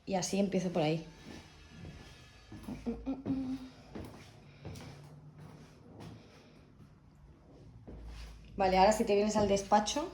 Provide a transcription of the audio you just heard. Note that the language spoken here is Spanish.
Y así empiezo por ahí. Vale, ahora si te vienes al despacho,